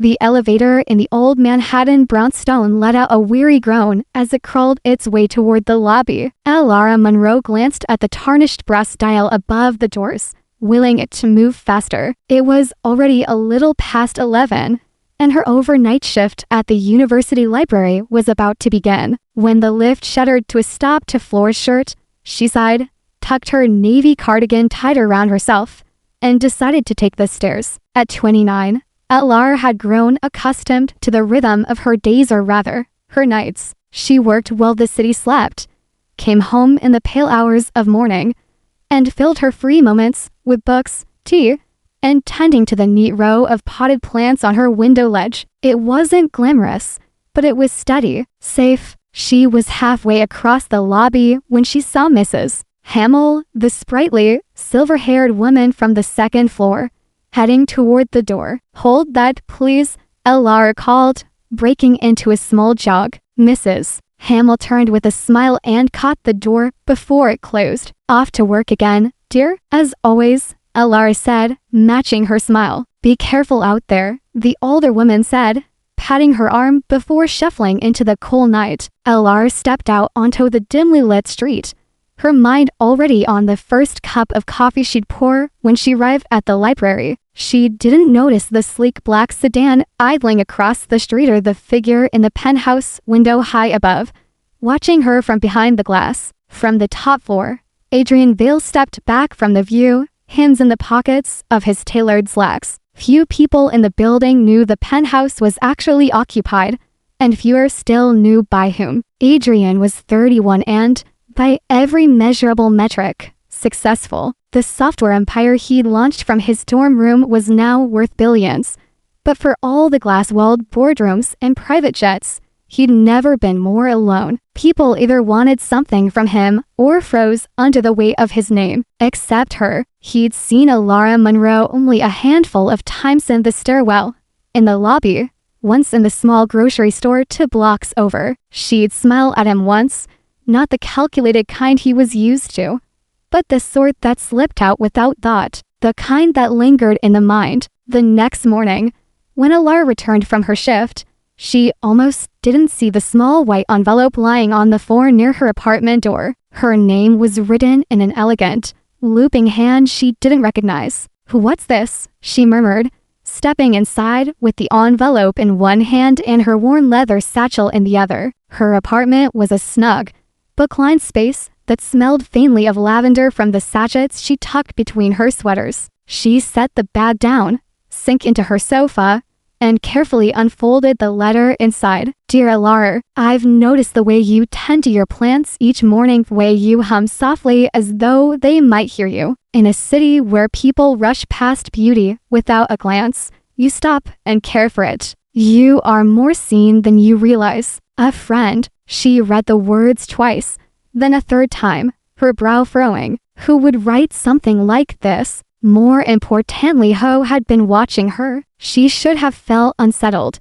The elevator in the old Manhattan brownstone let out a weary groan as it crawled its way toward the lobby. Lara Monroe glanced at the tarnished brass dial above the doors, willing it to move faster. It was already a little past 11, and her overnight shift at the university library was about to begin. When the lift shuddered to a stop to Flora's shirt, she sighed, tucked her navy cardigan tighter around herself, and decided to take the stairs. At 29, Lara had grown accustomed to the rhythm of her days, or rather, her nights. She worked while the city slept, came home in the pale hours of morning, and filled her free moments with books, tea, and tending to the neat row of potted plants on her window ledge. It wasn't glamorous, but it was steady, safe. She was halfway across the lobby when she saw Mrs. Hamill, the sprightly, silver-haired woman from the second floor, heading toward the door. "Hold that, please," Lara called, breaking into a small jog. Mrs. Hamill turned with a smile and caught the door before it closed. "Off to work again, dear?" "As always," Lara said, matching her smile. "Be careful out there," the older woman said, patting her arm before shuffling into the cool night. Lara stepped out onto the dimly lit street, her mind already on the first cup of coffee she'd pour when she arrived at the library. She didn't notice the sleek black sedan idling across the street or the figure in the penthouse window high above, watching her from behind the glass. From the top floor, Adrian Vale stepped back from the view, hands in the pockets of his tailored slacks. Few people in the building knew the penthouse was actually occupied, and fewer still knew by whom. Adrian was 31 and, by every measurable metric, successful. The software empire he'd launched from his dorm room was now worth billions. But for all the glass-walled boardrooms and private jets, he'd never been more alone. People either wanted something from him or froze under the weight of his name. Except her. He'd seen Lara Monroe only a handful of times in the stairwell, in the lobby, once in the small grocery store 2 blocks over. She'd smile at him once, not the calculated kind he was used to, but the sort that slipped out without thought, the kind that lingered in the mind. The next morning, when Lara returned from her shift, she almost didn't see the small white envelope lying on the floor near her apartment door. Her name was written in an elegant, looping hand she didn't recognize. "What's this?" she murmured, stepping inside with the envelope in one hand and her worn leather satchel in the other. Her apartment was a snug, book-lined space that smelled faintly of lavender from the sachets she tucked between her sweaters. She set the bag down, sank into her sofa, and carefully unfolded the letter inside. "Dear Lara, I've noticed the way you tend to your plants each morning, the way you hum softly as though they might hear you. In a city where people rush past beauty without a glance, you stop and care for it. You are more seen than you realize. A friend." She read the words twice, then a third time, her brow furrowing. Who would write something like this? More importantly, who had been watching her? She should have felt unsettled.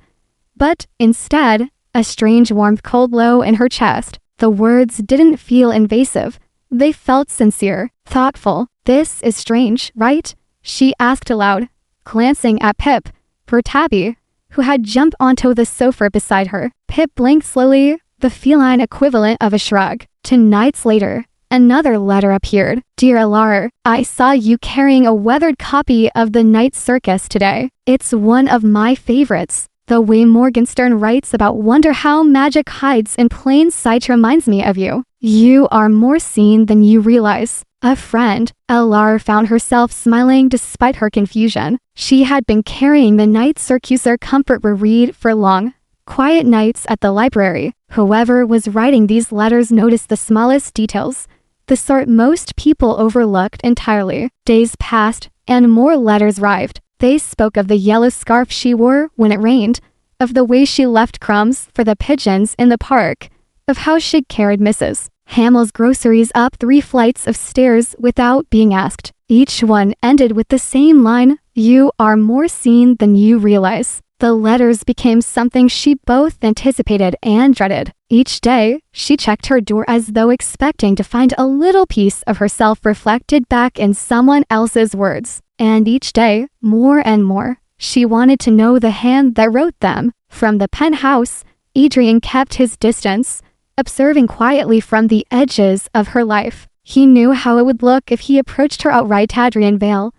But instead, a strange warmth cold low in her chest. The words didn't feel invasive. They felt sincere, thoughtful. "This is strange, right?" she asked aloud, glancing at Pip, her tabby, who had jumped onto the sofa beside her. Pip blinked slowly, the feline equivalent of a shrug. 2 nights later, another letter appeared. "Dear Lara, I saw you carrying a weathered copy of The Night Circus today. It's one of my favorites. The way Morgenstern writes about wonder how magic hides in plain sight reminds me of you. You are more seen than you realize. A friend." Lara found herself smiling despite her confusion. She had been carrying The Night Circuser comfort read for long, quiet nights at the library. Whoever was writing these letters noticed the smallest details, the sort most people overlooked entirely. Days passed, and more letters arrived. They spoke of the yellow scarf she wore when it rained, of the way she left crumbs for the pigeons in the park, of how she'd carried Mrs. Hamill's groceries up 3 flights of stairs without being asked. Each one ended with the same line, "You are more seen than you realize." The letters became something she both anticipated and dreaded. Each day, she checked her door as though expecting to find a little piece of herself reflected back in someone else's words. And each day, more and more, She wanted to know the hand that wrote them. From the penthouse, Adrian kept his distance, observing quietly from the edges of her life. He knew how it would look if he approached her outright. Adrian Vale,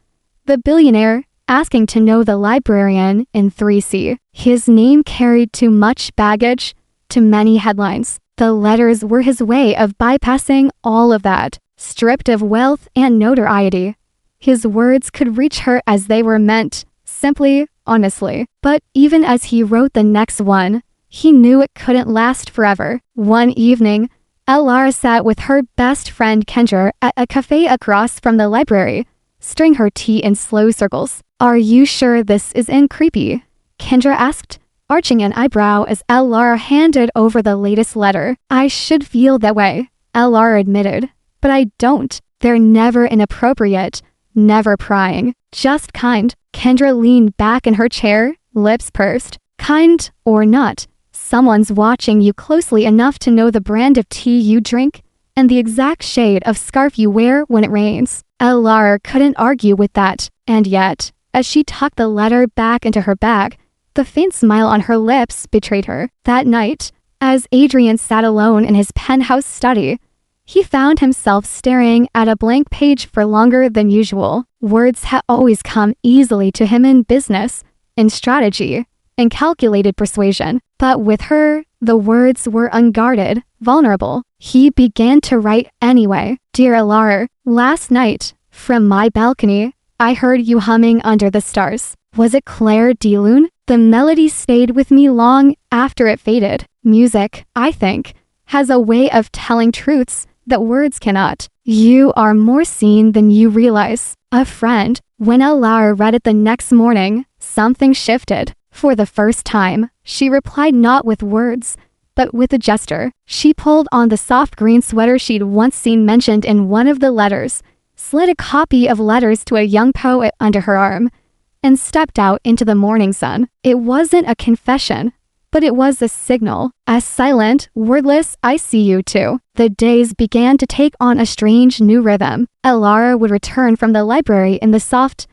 the billionaire, asking to know the librarian in 3C. His name carried too much baggage, too many headlines. The letters were his way of bypassing all of that. Stripped of wealth and notoriety, his words could reach her as they were meant, simply, honestly. But even as he wrote the next one, he knew it couldn't last forever. One evening, Elara sat with her best friend Kendra at a cafe across from the library, stirring her tea in slow circles. "Are you sure this isn't creepy?" Kendra asked, arching an eyebrow as Elara handed over the latest letter. "I should feel that way," Elara admitted. "But I don't. They're never inappropriate, never prying, just kind." Kendra leaned back in her chair, lips pursed. "Kind or not, someone's watching you closely enough to know the brand of tea you drink and the exact shade of scarf you wear when it rains." Elara couldn't argue with that, and yet, as she tucked the letter back into her bag, the faint smile on her lips betrayed her. That night, as Adrian sat alone in his penthouse study, he found himself staring at a blank page for longer than usual. Words had always come easily to him in business, in strategy, in calculated persuasion. But with her, the words were unguarded, vulnerable. He began to write anyway. "Dear Elara, last night, from my balcony, I heard you humming under the stars. Was it Claire de Lune? The melody stayed with me long after it faded. Music, I think, has a way of telling truths that words cannot. You are more seen than you realize. A friend." When Elara read it the next morning, something shifted. For the first time, she replied not with words, but with a gesture. She pulled on the soft green sweater she'd once seen mentioned in one of the letters, slid a copy of Letters to a Young Poet under her arm, and stepped out into the morning sun. It wasn't a confession, but it was a signal. As silent, wordless, "I see you too." The days began to take on a strange new rhythm. Elara would return from the library in the soft,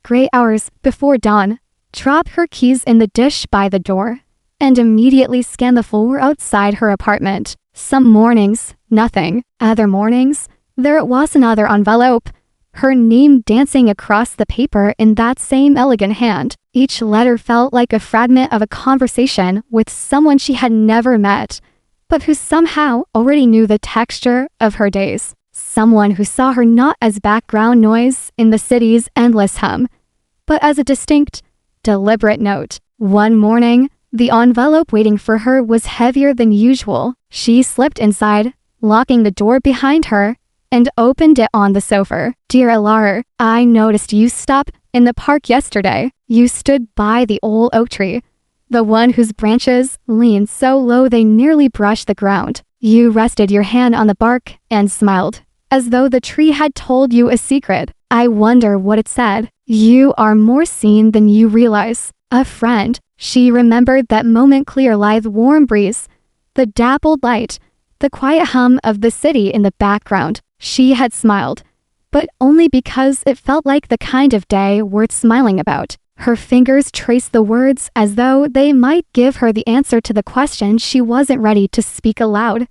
gray hours before dawn, drop her keys in the dish by the door, and immediately scan the floor outside her apartment. Some mornings, nothing. Other mornings, there was another envelope, her name dancing across the paper in that same elegant hand. Each letter felt like a fragment of a conversation with someone she had never met, but who somehow already knew the texture of her days. Someone who saw her not as background noise in the city's endless hum, but as a distinct, deliberate note. One morning, the envelope waiting for her was heavier than usual. She slipped inside, locking the door behind her, and opened it on the sofa. "Dear Elara, I noticed you stopped in the park yesterday. You stood by the old oak tree, the one whose branches leaned so low they nearly brushed the ground. You rested your hand on the bark and smiled, as though the tree had told you a secret. I wonder what it said. You are more seen than you realize. A friend." She remembered that moment, clear, lithe, warm breeze, the dappled light, the quiet hum of the city in the background. She had smiled, but only because it felt like the kind of day worth smiling about. Her fingers traced the words as though they might give her the answer to the question she wasn't ready to speak aloud.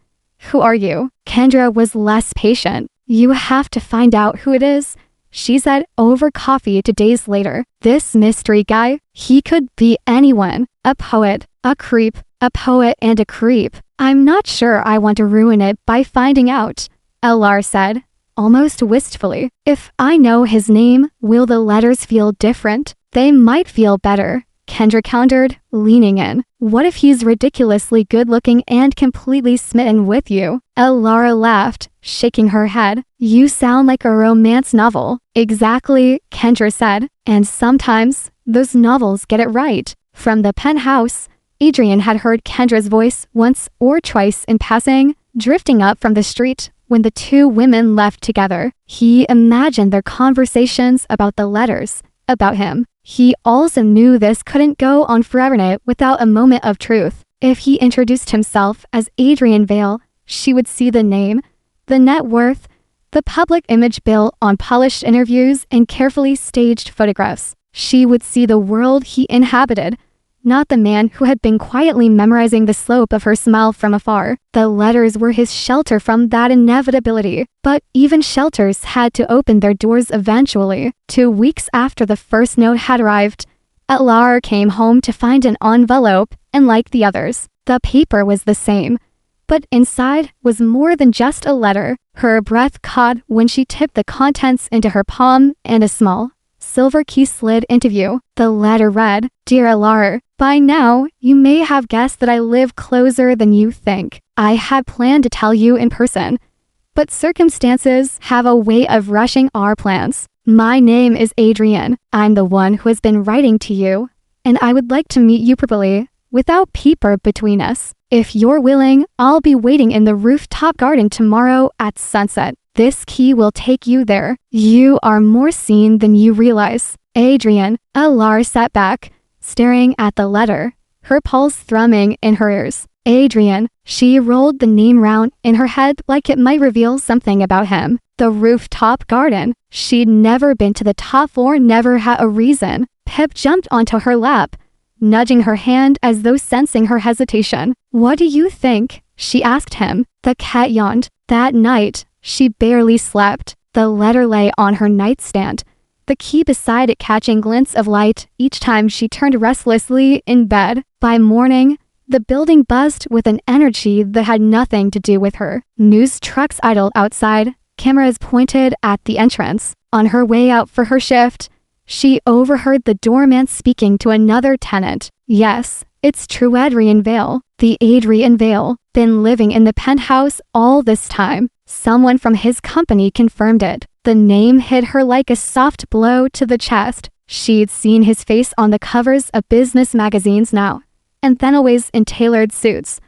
"Who are you?" Kendra was less patient. "You have to find out who it is," she said over coffee 2 days later. "This mystery guy, he could be anyone. A poet, a creep, a poet and a creep. I'm not sure I want to ruin it by finding out," Elara said, almost wistfully. "If I know his name, will the letters feel different?" "They might feel better," Kendra countered, leaning in. "What if he's ridiculously good-looking and completely smitten with you?" Elara laughed, shaking her head. "You sound like a romance novel." "Exactly," Kendra said. "And sometimes, those novels get it right." From the penthouse, Adrian had heard Kendra's voice once or twice in passing, drifting up from the street when the two women left together. He imagined their conversations about the letters, about him. He also knew this couldn't go on forever without a moment of truth. If he introduced himself as Adrian Vale, she would see the name, the net worth, the public image built on polished interviews and carefully staged photographs. she would see the world he inhabited, not the man who had been quietly memorizing the slope of her smile from afar. The letters were his shelter from that inevitability, but even shelters had to open their doors eventually. 2 weeks after the first note had arrived, Elar came home to find an envelope, and like the others, the paper was the same. But inside was more than just a letter. Her breath caught when she tipped the contents into her palm, and a small silver key slid into view. The letter read, "Dear Elar, by now, you may have guessed that I live closer than you think. I had planned to tell you in person, but circumstances have a way of rushing our plans. My name is Adrian. I'm the one who has been writing to you, and I would like to meet you properly, without paper between us. If you're willing, I'll be waiting in the rooftop garden tomorrow at sunset. This key will take you there. You are more seen than you realize. Adrian." Elar sat back, staring at the letter, her pulse thrumming in her ears. Adrian. She rolled the name round in her head like it might reveal something about him. The rooftop garden. She'd never been to the top floor, never had a reason. Pip jumped onto her lap, nudging her hand as though sensing her hesitation. "What do you think?" she asked him. The cat yawned. That night, she barely slept. The letter lay on her nightstand, the key beside it catching glints of light each time she turned restlessly in bed. By morning, the building buzzed with an energy that had nothing to do with her. News trucks idled outside, cameras pointed at the entrance. On her way out for her shift, she overheard the doorman speaking to another tenant. "Yes, it's true, Adrian Vale. The Adrian Vale. Been living in the penthouse all this time." Someone from his company confirmed it. The name hit her like a soft blow to the chest. She'd seen his face on the covers of business magazines now, and then always in tailored suits,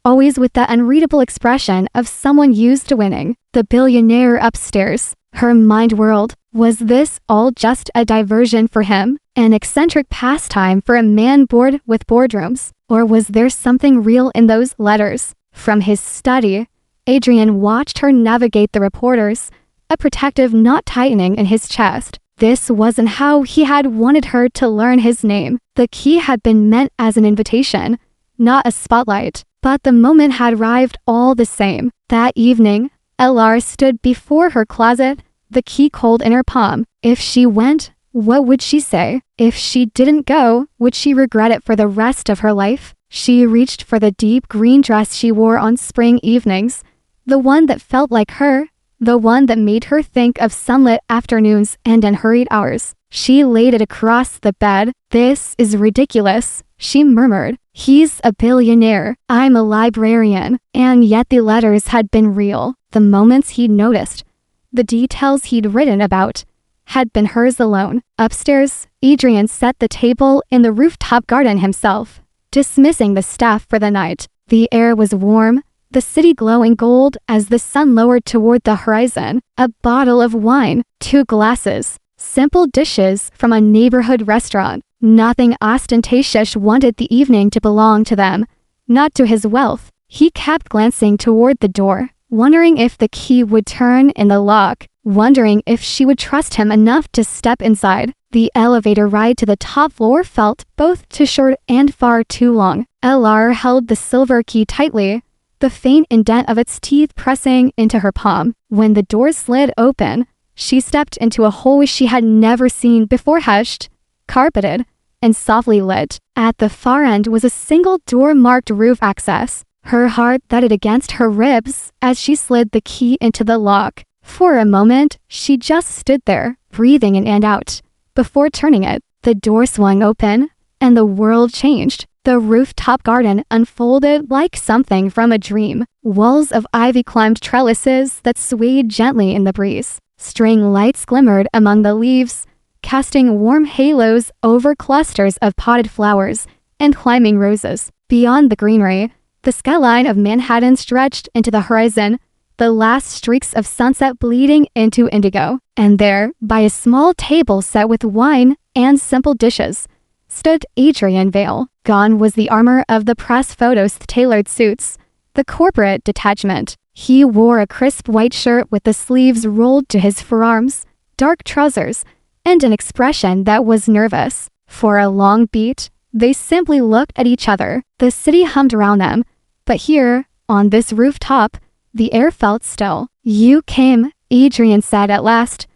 always with that unreadable expression of someone used to winning. The billionaire upstairs. Her mind whirled. Was this all just a diversion for him? An eccentric pastime for a man bored with boardrooms? Or was there something real in those letters? From his study, Adrian watched her navigate the reporters, a protective knot tightening in his chest. This wasn't how he had wanted her to learn his name. The key had been meant as an invitation, not a spotlight. But the moment had arrived all the same. That evening, Elar stood before her closet, the key cold in her palm. If she went, what would she say? If she didn't go, would she regret it for the rest of her life? She reached for the deep green dress she wore on spring evenings, the one that felt like her, the one that made her think of sunlit afternoons and unhurried hours. She laid it across the bed. "This is ridiculous," she murmured. "He's a billionaire. I'm a librarian." And yet the letters had been real. The moments he'd noticed, the details he'd written about, had been hers alone. Upstairs, Adrian set the table in the rooftop garden himself, dismissing the staff for the night. The air was warm, the city glowing gold as the sun lowered toward the horizon. A bottle of wine, 2 glasses, simple dishes from a neighborhood restaurant. Nothing ostentatious. Wanted the evening to belong to them, not to his wealth. He kept glancing toward the door, wondering if the key would turn in the lock, wondering if she would trust him enough to step inside. The elevator ride to the top floor felt both too short and far too long. Elar held the silver key tightly, the faint indent of its teeth pressing into her palm. When the door slid open, she stepped into a hallway she had never seen before, hushed, carpeted, and softly lit. At the far end was a single door marked roof access. Her heart thudded against her ribs as she slid the key into the lock. For a moment, she just stood there, breathing in and out. Before turning it, the door swung open, and the world changed. The rooftop garden unfolded like something from a dream. Walls of ivy climbed trellises that swayed gently in the breeze. String lights glimmered among the leaves, casting warm halos over clusters of potted flowers and climbing roses. Beyond the greenery, the skyline of Manhattan stretched into the horizon, the last streaks of sunset bleeding into indigo. And there, by a small table set with wine and simple dishes, stood Adrian Vale. Gone was the armor of the press photos, tailored suits, the corporate detachment. He wore a crisp white shirt with the sleeves rolled to his forearms, dark trousers, and an expression that was nervous. For a long beat, they simply looked at each other. The city hummed around them, but here, on this rooftop, the air felt still. "You came," Adrian said at last,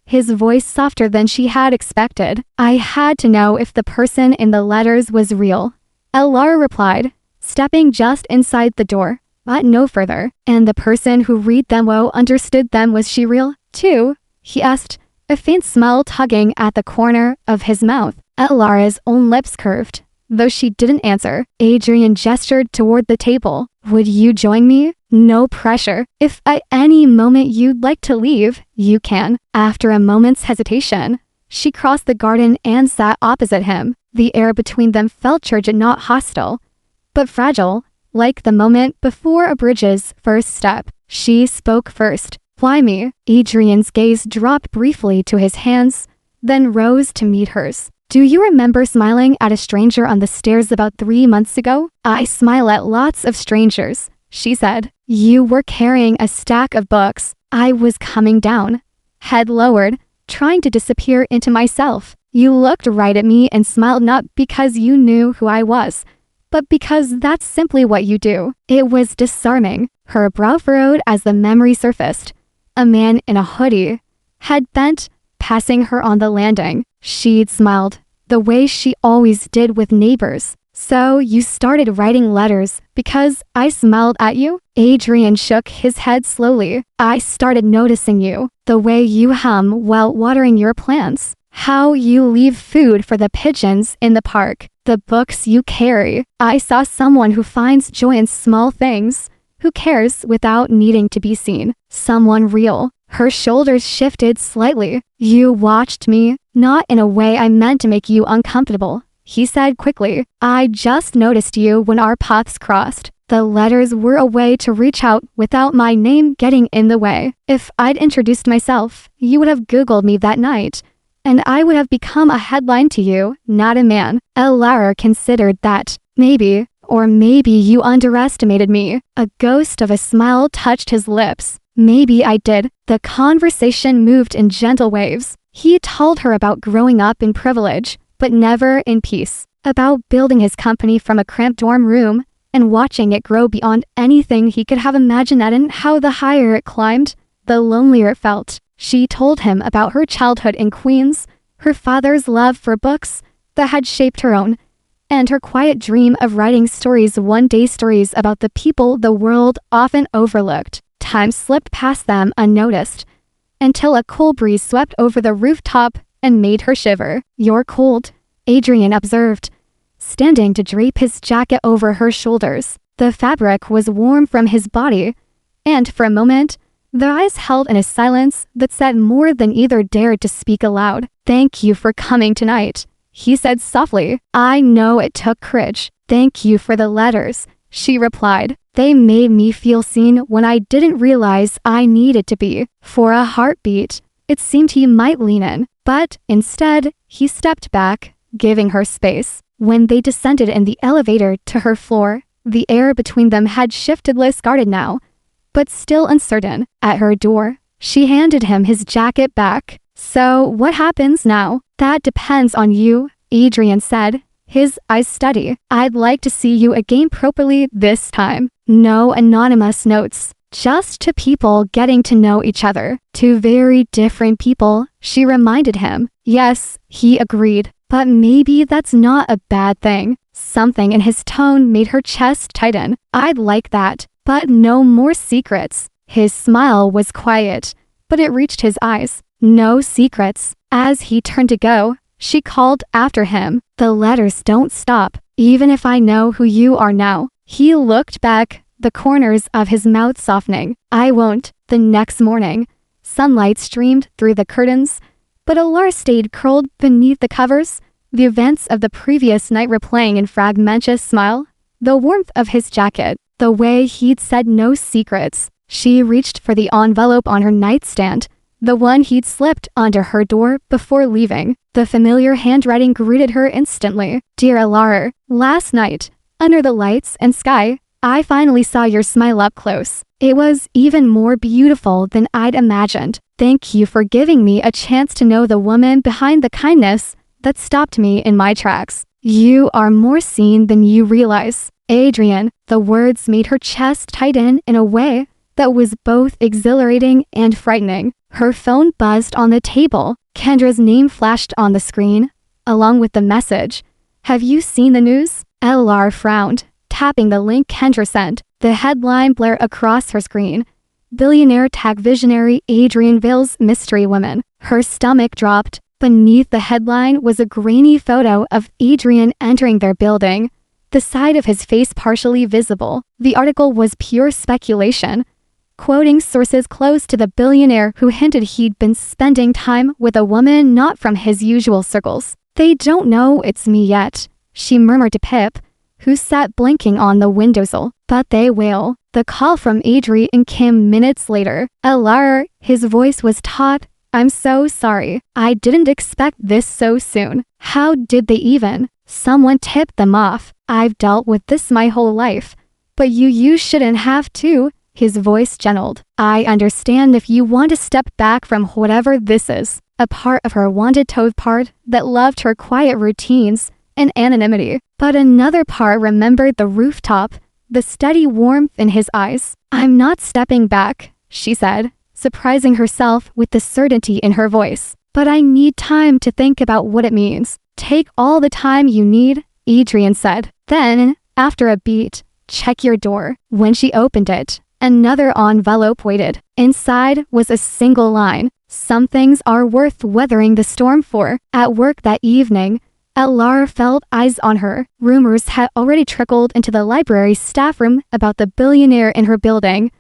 his voice softer than she had expected. "I had to know if the person in the letters was real," Elara replied, stepping just inside the door, but no further. "And the person who read them understood them, was she real, too?" he asked, a faint smile tugging at the corner of his mouth. Elara's own lips curved. Though she didn't answer, Adrian gestured toward the table. "Would you join me? No pressure. If at any moment you'd like to leave, you can." After a moment's hesitation, she crossed the garden and sat opposite him. The air between them felt turgid, not hostile, but fragile, like the moment before a bridge's first step. She spoke first. "Why me?" Adrian's gaze dropped briefly to his hands, then rose to meet hers. "Do you remember smiling at a stranger on the stairs about 3 months ago?" "I smile at lots of strangers," she said. "You were carrying a stack of books. I was coming down, head lowered, trying to disappear into myself. You looked right at me and smiled, not because you knew who I was, but because that's simply what you do." It was disarming. Her brow furrowed as the memory surfaced. A man in a hoodie had bent, passing her on the landing. She'd smiled, the way she always did with neighbors. "So you started writing letters because I smiled at you?" Adrian shook his head slowly. "I started noticing you, the way you hum while watering your plants, how you leave food for the pigeons in the park, the books you carry. I saw someone who finds joy in small things, who cares without needing to be seen. Someone real." Her shoulders shifted slightly. "You watched me, not in a way I meant to make you uncomfortable," he said quickly. "I just noticed you when our paths crossed. The letters were a way to reach out without my name getting in the way. If I'd introduced myself, you would have Googled me that night, and I would have become a headline to you, not a man." Elara considered that. "Maybe, or maybe you underestimated me." A ghost of a smile touched his lips. "Maybe I did." The conversation moved in gentle waves. He told her about growing up in privilege, but never in peace. About building his company from a cramped dorm room and watching it grow beyond anything he could have imagined, and how the higher it climbed, the lonelier it felt. She told him about her childhood in Queens, her father's love for books that had shaped her own, and her quiet dream of writing stories one day, stories about the people the world often overlooked. Time slipped past them unnoticed, until a cool breeze swept over the rooftop and made her shiver. "You're cold," Adrian observed, standing to drape his jacket over her shoulders. The fabric was warm from his body, and for a moment, their eyes held in a silence that said more than either dared to speak aloud. "Thank you for coming tonight," he said softly. "I know it took courage." "Thank you for the letters," she replied. "They made me feel seen when I didn't realize I needed to be." For a heartbeat, it seemed he might lean in, but instead, he stepped back, giving her space. When they descended in the elevator to her floor, the air between them had shifted, less guarded now, but still uncertain. At her door, she handed him his jacket back. "So what happens now?" "That depends on you," Adrian said, his eyes steady. "I'd like to see you again properly this time. No anonymous notes, just two people getting to know each other." "Two very different people," she reminded him. "Yes," he agreed, "but maybe that's not a bad thing." Something in his tone made her chest tighten. "I'd like that, but no more secrets." His smile was quiet, but it reached his eyes. "No secrets." As he turned to go, she called after him, "The letters don't stop, even if I know who you are now." He looked back, the corners of his mouth softening. "I won't." The next morning, sunlight streamed through the curtains, but Elara stayed curled beneath the covers, the events of the previous night replaying in fragmentous smile, the warmth of his jacket, the way he'd said no secrets. She reached for the envelope on her nightstand, the one he'd slipped under her door before leaving. The familiar handwriting greeted her instantly. "Dear Elara, last night, under the lights and sky, I finally saw your smile up close. It was even more beautiful than I'd imagined. Thank you for giving me a chance to know the woman behind the kindness that stopped me in my tracks. You are more seen than you realize. Adrian, the words made her chest tighten in a way that was both exhilarating and frightening. Her phone buzzed on the table. Kendra's name flashed on the screen, along with the message. Have you seen the news? Elar frowned, tapping the link Kendra sent. The headline blared across her screen. Billionaire tag visionary Adrian Vale's mystery woman. Her stomach dropped. Beneath the headline was a grainy photo of Adrian entering their building, the side of his face partially visible. The article was pure speculation, quoting sources close to the billionaire who hinted he'd been spending time with a woman not from his usual circles. They don't know it's me yet, she murmured to Pip, who sat blinking on the windowsill. But they will. The call from Adrian came minutes later. Elar, his voice was taut. I'm so sorry. I didn't expect this so soon. How did they even? Someone tipped them off. I've dealt with this my whole life. But you shouldn't have to. His voice gentled. I understand if you want to step back from whatever this is. A part of her wanted to part that loved her quiet routines and anonymity. But another part remembered the rooftop, the steady warmth in his eyes. I'm not stepping back, she said, surprising herself with the certainty in her voice. But I need time to think about what it means. Take all the time you need, Adrian said. Then, after a beat, check your door. When she opened it, another envelope waited. Inside was a single line. Some things are worth weathering the storm for. At work that evening, Elar felt eyes on her. Rumors had already trickled into the library staff room about the billionaire in her building,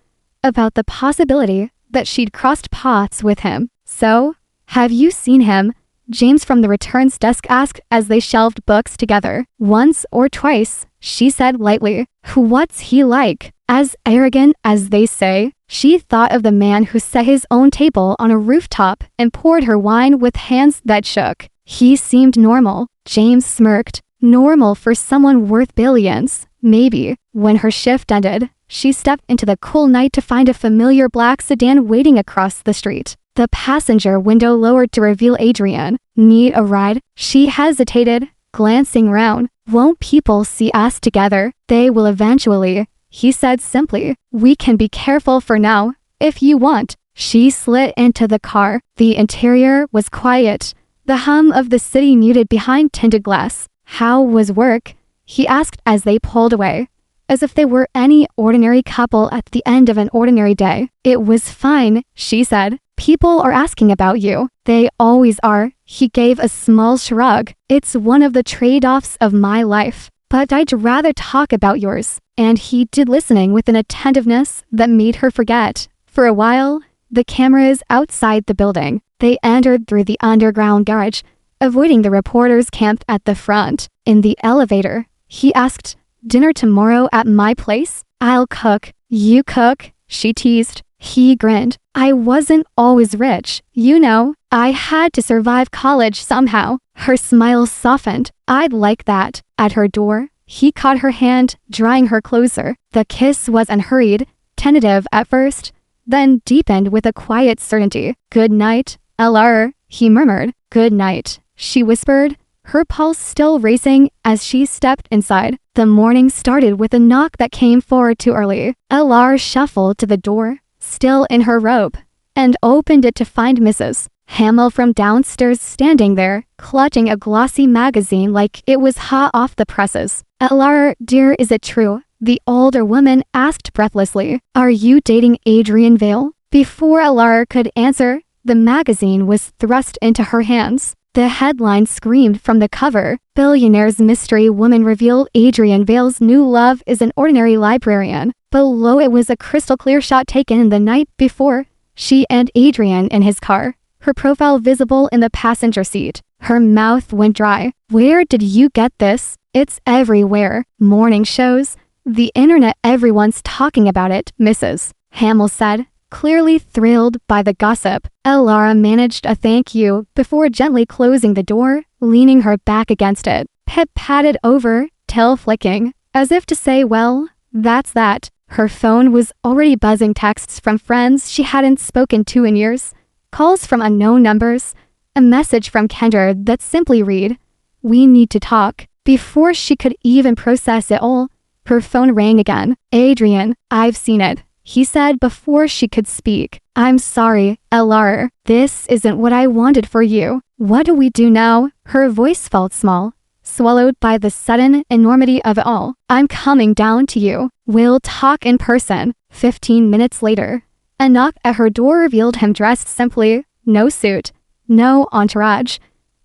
about the possibility that she'd crossed paths with him. So, have you seen him? James from the returns desk asked as they shelved books together. Once or twice, she said lightly. What's he like? As arrogant as they say? She thought of the man who set his own table on a rooftop and poured her wine with hands that shook. He seemed normal. James smirked. Normal for someone worth billions. Maybe. When her shift ended, she stepped into the cool night to find a familiar black sedan waiting across the street. The passenger window lowered to reveal Adrian. Need a ride? She hesitated, glancing around. Won't people see us together? They will eventually, he said simply. We can be careful for now, if you want. She slid into the car. The interior was quiet, the hum of the city muted behind tinted glass. How was work? He asked as they pulled away, as if they were any ordinary couple at the end of an ordinary day. It was fine, she said. People are asking about you. They always are. He gave a small shrug. It's one of the trade-offs of my life. But I'd rather talk about yours. And he did, listening with an attentiveness that made her forget. For a while, the cameras outside the building. They entered through the underground garage, avoiding the reporters camped at the front. In the elevator, he asked, dinner tomorrow at my place? I'll cook. You cook? She teased. He grinned. I wasn't always rich, you know. I had to survive college somehow. Her smile softened. I'd like that. At her door, he caught her hand, drawing her closer. The kiss was unhurried, tentative at first, then deepened with a quiet certainty. Good night, Elar, he murmured. Good night, she whispered, her pulse still racing as she stepped inside. The morning started with a knock that came forward too early. Elar shuffled to the door, still in her robe, and opened it to find Mrs. Hamill from downstairs standing there, clutching a glossy magazine like it was hot off the presses. Elar, dear, is it true? The older woman asked breathlessly. Are you dating Adrian Vale? Before Elar could answer, the magazine was thrust into her hands. The headline screamed from the cover. Billionaire's mystery woman revealed Adrian Vale's new love is an ordinary librarian. Below it was a crystal clear shot taken the night before. She and Adrian in his car, her profile visible in the passenger seat. Her mouth went dry. Where did you get this? It's everywhere. Morning shows. The internet, everyone's talking about it, Mrs. Hamill said, clearly thrilled by the gossip. Elara managed a thank you before gently closing the door, leaning her back against it. Pip patted over, tail flicking, as if to say, well, That's that. Her phone was already buzzing, texts from friends she hadn't spoken to in years, calls from unknown numbers, a message from Kendra that simply read, "We need to talk." Before she could even process it all, her phone rang again. "Adrian, I've seen it," he said before she could speak. "I'm sorry, Elara. This isn't what I wanted for you. What do we do now?" Her voice felt small, swallowed by the sudden enormity of it all. "I'm coming down to you. We'll talk in person." 15 minutes later, a knock at her door revealed him dressed simply, no suit, no entourage,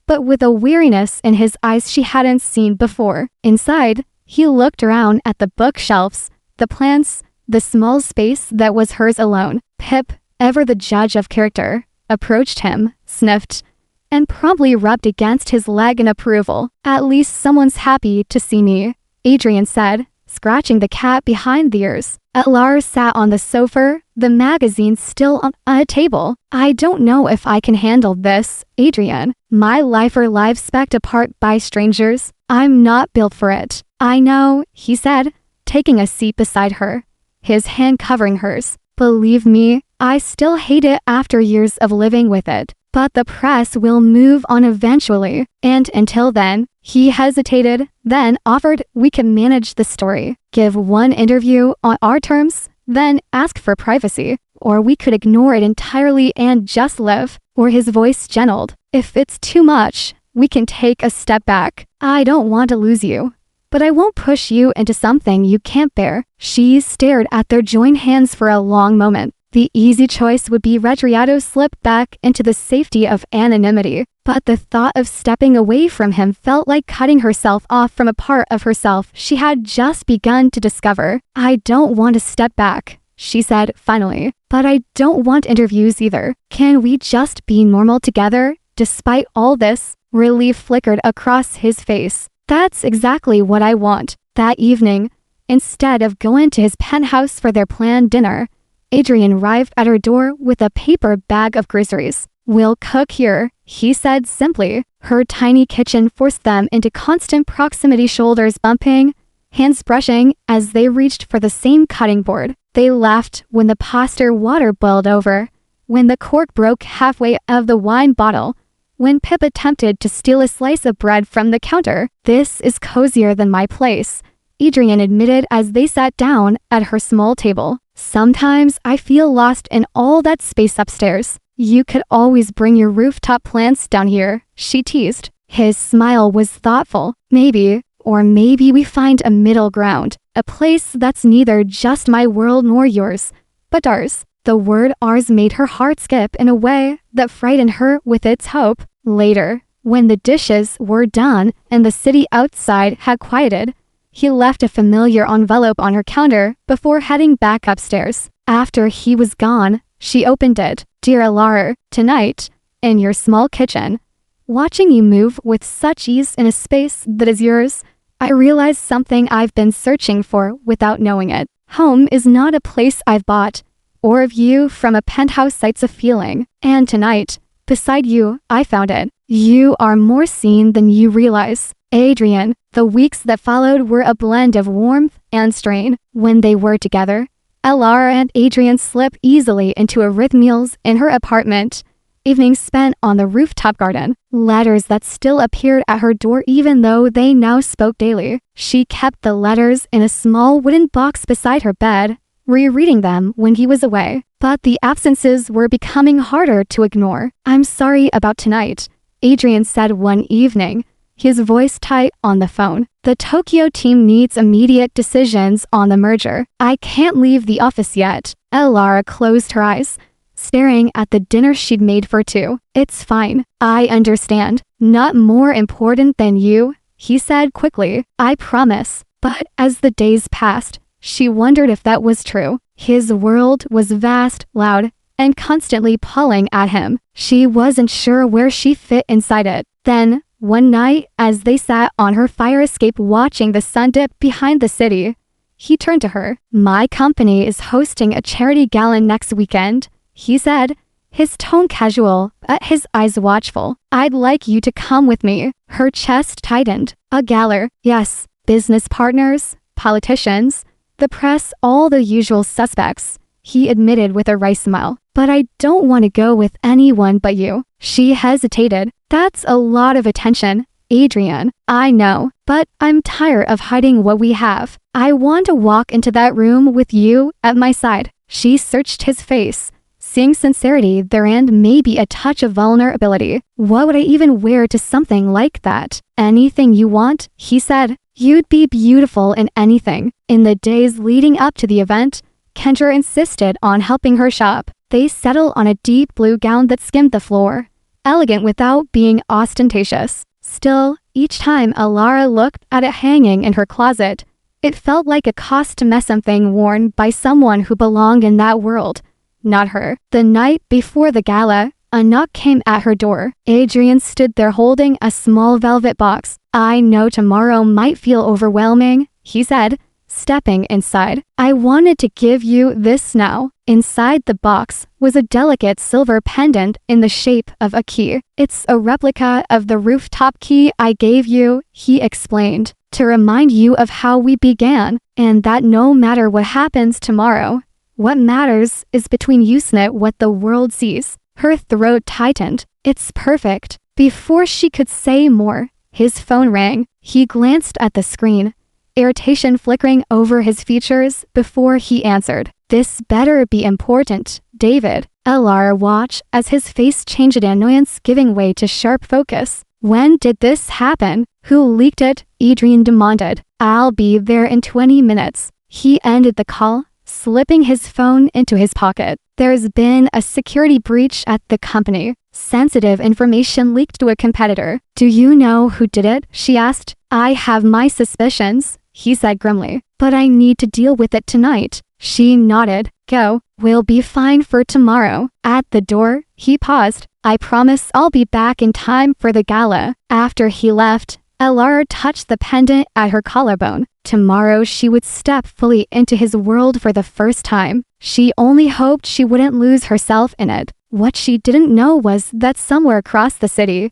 but with a weariness in his eyes she hadn't seen before. Inside, he looked around at the bookshelves, the plants, the small space that was hers alone. Pip, ever the judge of character, approached him, sniffed, and promptly rubbed against his leg in approval. "At least someone's happy to see me," Adrian said, scratching the cat behind the ears. Elara sat on the sofa, the magazine still on a table. "I don't know if I can handle this, Adrian. My life or lives specked apart by strangers. I'm not built for it." "I know," he said, taking a seat beside her, his hand covering hers. "Believe me, I still hate it after years of living with it. But the press will move on eventually, and until then," he hesitated, then offered, "we can manage the story. Give one interview on our terms, then ask for privacy. Or we could ignore it entirely and just live." Or his voice gentled, "If it's too much, we can take a step back. I don't want to lose you, but I won't push you into something you can't bear." She stared at their joined hands for a long moment. The easy choice would be Retriato slip back into the safety of anonymity, but the thought of stepping away from him felt like cutting herself off from a part of herself she had just begun to discover. "I don't want to step back," she said finally, "but I don't want interviews either. Can we just be normal together?" Despite all this, relief flickered across his face. "That's exactly what I want." That evening, instead of going to his penthouse for their planned dinner, Adrian arrived at her door with a paper bag of groceries. "We'll cook here," he said simply. Her tiny kitchen forced them into constant proximity, shoulders bumping, hands brushing as they reached for the same cutting board. They laughed when the pasta water boiled over, when the cork broke halfway of the wine bottle, when Pip attempted to steal a slice of bread from the counter. "This is cozier than my place," Adrian admitted as they sat down at her small table. "Sometimes I feel lost in all that space upstairs. You could always bring your rooftop plants down here," she teased. His smile was thoughtful. "Maybe, or maybe we find a middle ground, a place that's neither just my world nor yours, but ours." The word ours made her heart skip in a way that frightened her with its hope. Later, when the dishes were done and the city outside had quieted, he left a familiar envelope on her counter before heading back upstairs. After he was gone, she opened it. "Dear Elara, tonight, in your small kitchen, watching you move with such ease in a space that is yours, I realized something I've been searching for without knowing it. Home is not a place I've bought, or a view from a penthouse sights a feeling. And tonight, beside you, I found it. You are more seen than you realize." Adrian, the weeks that followed were a blend of warmth and strain. When they were together, Elara and Adrian slipped easily into a rhythm meals in her apartment, evenings spent on the rooftop garden, letters that still appeared at her door even though they now spoke daily. She kept the letters in a small wooden box beside her bed, rereading them when he was away. But the absences were becoming harder to ignore. "I'm sorry about tonight," Adrian said one evening, his voice tight on the phone. "The Tokyo team needs immediate decisions on the merger. I can't leave the office yet." Elara closed her eyes, staring at the dinner she'd made for two. "It's fine. I understand. Not more important than you," he said quickly. "I promise." But as the days passed, she wondered if that was true. His world was vast, loud, and constantly pulling at him. She wasn't sure where she fit inside it. Then, one night, as they sat on her fire escape watching the sun dip behind the city, he turned to her. "My company is hosting a charity gala next weekend," he said, his tone casual, but his eyes watchful. "I'd like you to come with me." Her chest tightened. "A gala? Yes. Business partners? Politicians? The press, all the usual suspects, he admitted with a wry smile. But I don't want to go with anyone but you. She hesitated. That's a lot of attention, Adrian. I know, but I'm tired of hiding what we have. I want to walk into that room with you at my side. She searched his face, seeing sincerity there and maybe a touch of vulnerability. What would I even wear to something like that? Anything you want, he said. You'd be beautiful in anything. In the days leading up to the event, Kendra insisted on helping her shop. They settled on a deep blue gown that skimmed the floor, elegant without being ostentatious. Still, each time Alara looked at it hanging in her closet, it felt like a costume thing worn by someone who belonged in that world, not her. The night before the gala, a knock came at her door. Adrian stood there holding a small velvet box. I know tomorrow might feel overwhelming, he said, stepping inside. I wanted to give you this now. Inside the box was a delicate silver pendant in the shape of a key. It's a replica of the rooftop key I gave you, he explained, to remind you of how we began, and that no matter what happens tomorrow, what matters is between you snit what the world sees. Her throat tightened. It's perfect. Before she could say more, his phone rang. He glanced at the screen, irritation flickering over his features before he answered. This better be important, David. Alara watched as his face changed, annoyance giving way to sharp focus. When did this happen? Who leaked it? Adrian demanded. I'll be there in 20 minutes. He ended the call, slipping his phone into his pocket. There's been a security breach at the company. Sensitive information leaked to a competitor. Do you know who did it? She asked. I have my suspicions, he said grimly, but I need to deal with it tonight. She nodded. Go. We'll be fine for tomorrow. At the door, he paused. I promise I'll be back in time for the gala. After he left, Alara touched the pendant at her collarbone. Tomorrow she would step fully into his world for the first time. She only hoped she wouldn't lose herself in it. What she didn't know was that somewhere across the city,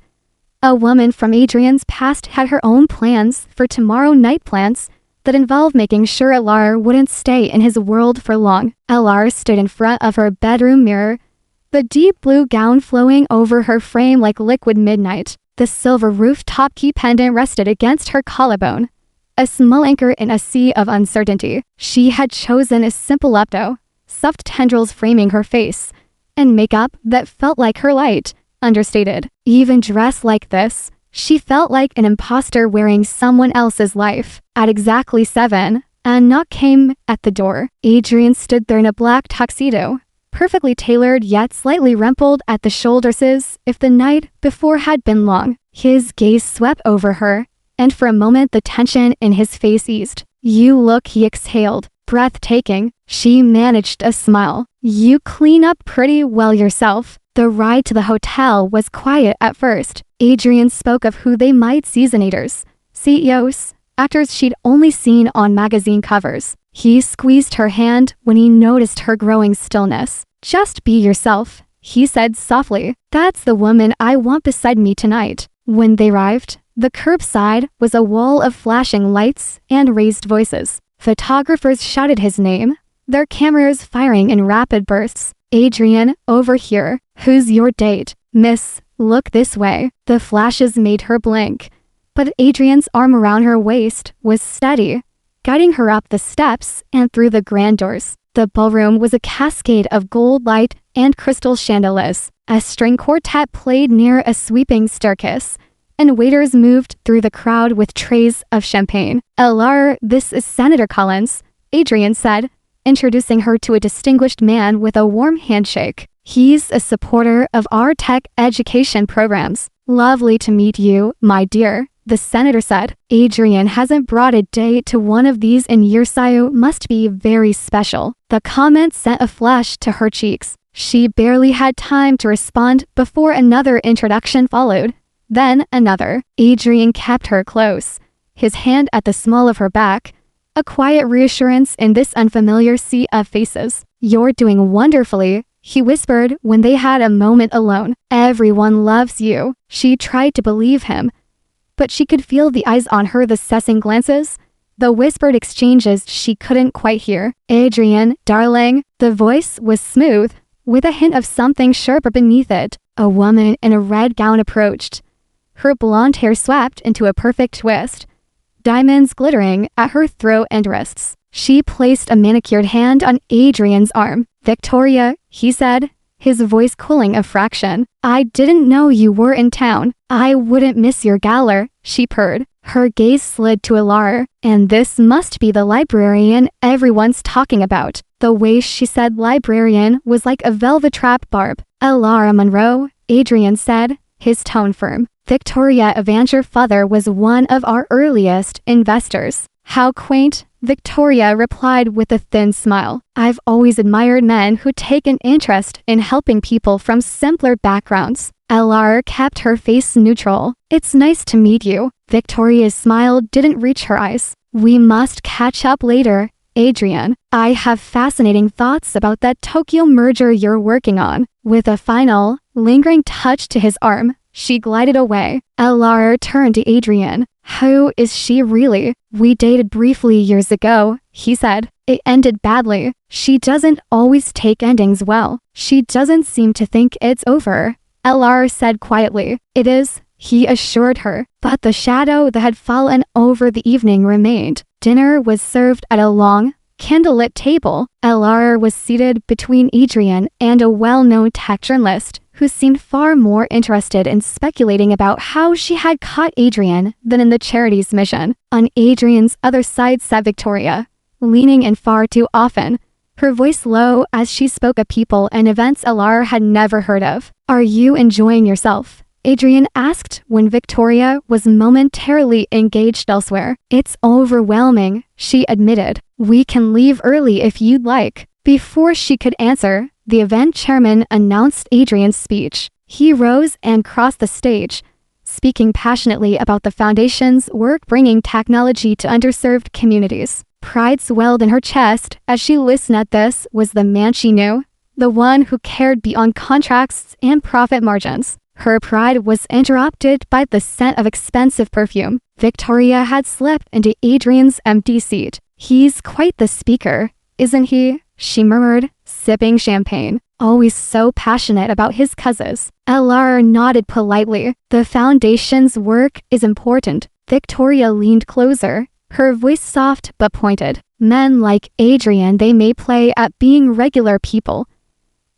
a woman from Adrian's past had her own plans for tomorrow night, plans that involved making sure Alara wouldn't stay in his world for long. Alara stood in front of her bedroom mirror, the deep blue gown flowing over her frame like liquid midnight. The silver rooftop key pendant rested against her collarbone, a small anchor in a sea of uncertainty. She had chosen a simple lepto, soft tendrils framing her face, and makeup that felt like her light, understated. Even dressed like this, she felt like an imposter wearing someone else's life. At exactly 7, a knock came at the door. Adrian stood there in a black tuxedo, perfectly tailored yet slightly rumpled at the shoulders as if the night before had been long. His gaze swept over her, and for a moment the tension in his face eased. You look, he exhaled, breathtaking. She managed a smile. You clean up pretty well yourself. The ride to the hotel was quiet at first. Adrian spoke of who they might see: senators, CEOs, actors she'd only seen on magazine covers. He squeezed her hand when he noticed her growing stillness. Just be yourself, he said softly. That's the woman I want beside me tonight. When they arrived, the curbside was a wall of flashing lights and raised voices. Photographers shouted his name, their cameras firing in rapid bursts. Adrian, over here. Who's your date? Miss, look this way. The flashes made her blink, but Adrian's arm around her waist was steady, guiding her up the steps and through the grand doors. The ballroom was a cascade of gold light and crystal chandeliers. A string quartet played near a sweeping staircase, and waiters moved through the crowd with trays of champagne. Alara, this is Senator Collins, Adrian said, introducing her to a distinguished man with a warm handshake. He's a supporter of our tech education programs. Lovely to meet you, my dear, the senator said. Adrian hasn't brought a date to one of these in years, so must be very special. The comment sent a flush to her cheeks. She barely had time to respond before another introduction followed. Then another. Adrian kept her close, his hand at the small of her back, a quiet reassurance in this unfamiliar sea of faces. You're doing wonderfully, he whispered when they had a moment alone. Everyone loves you. She tried to believe him, but she could feel the eyes on her, the assessing glances, the whispered exchanges she couldn't quite hear. "Adrian, darling." The voice was smooth, with a hint of something sharper beneath it. A woman in a red gown approached. Her blonde hair swept into a perfect twist, diamonds glittering at her throat and wrists. She placed a manicured hand on Adrian's arm. "Victoria," he said, his voice cooling a fraction. "I didn't know you were in town. I wouldn't miss your gala," she purred. Her gaze slid to Alara. "And this must be the librarian everyone's talking about." The way she said librarian was like a velvet trap barb. "Alara Monroe," Adrian said, his tone firm. "Victoria Evanger father was one of our earliest investors." "How quaint," Victoria replied with a thin smile. "I've always admired men who take an interest in helping people from simpler backgrounds." Alara kept her face neutral. "It's nice to meet you." Victoria's smile didn't reach her eyes. "We must catch up later, Adrian. I have fascinating thoughts about that Tokyo merger you're working on." With a final, lingering touch to his arm, she glided away. Alara turned to Adrian. "Who is she really?" "We dated briefly years ago," he said. "It ended badly. She doesn't always take endings well. She doesn't seem to think it's over." Alara said quietly. "It is," he assured her, but the shadow that had fallen over the evening remained. Dinner was served at a long, candlelit table. Alara was seated between Adrian and a well-known tech journalist who seemed far more interested in speculating about how she had caught Adrian than in the charity's mission. On Adrian's other side sat Victoria, leaning in far too often, her voice low as she spoke of people and events Alara had never heard of. "Are you enjoying yourself?" Adrian asked when Victoria was momentarily engaged elsewhere. "It's overwhelming," she admitted. "We can leave early if you'd like." Before she could answer, the event chairman announced Adrian's speech. He rose and crossed the stage, speaking passionately about the foundation's work bringing technology to underserved communities. Pride swelled in her chest as she listened. At this was the man she knew, the one who cared beyond contracts and profit margins. Her pride was interrupted by the scent of expensive perfume. Victoria had slipped into Adrian's empty seat. "He's quite the speaker, isn't he?" she murmured, sipping champagne. "Always so passionate about his causes." Alara nodded politely. "The foundation's work is important." Victoria leaned closer, her voice soft but pointed. "Men like Adrian, they may play at being regular people,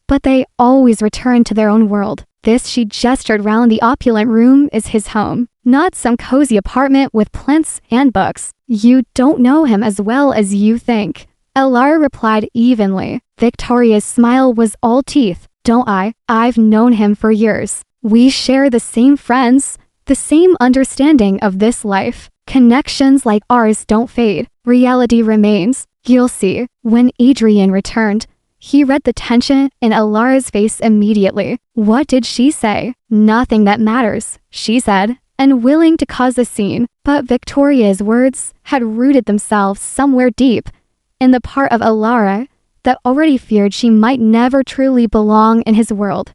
but they always return to their own world. This," she gestured round the opulent room, "is his home, not some cozy apartment with plants and books." "You don't know him as well as you think," Alara replied evenly. Victoria's smile was all teeth. "Don't I? I've known him for years. We share the same friends, the same understanding of this life. Connections like ours don't fade. Reality remains. You'll see." When Adrian returned, he read the tension in Alara's face immediately. What did she say? "Nothing that matters," she said, unwilling to cause a scene. But Victoria's words had rooted themselves somewhere deep in the part of Alara that already feared she might never truly belong in his world.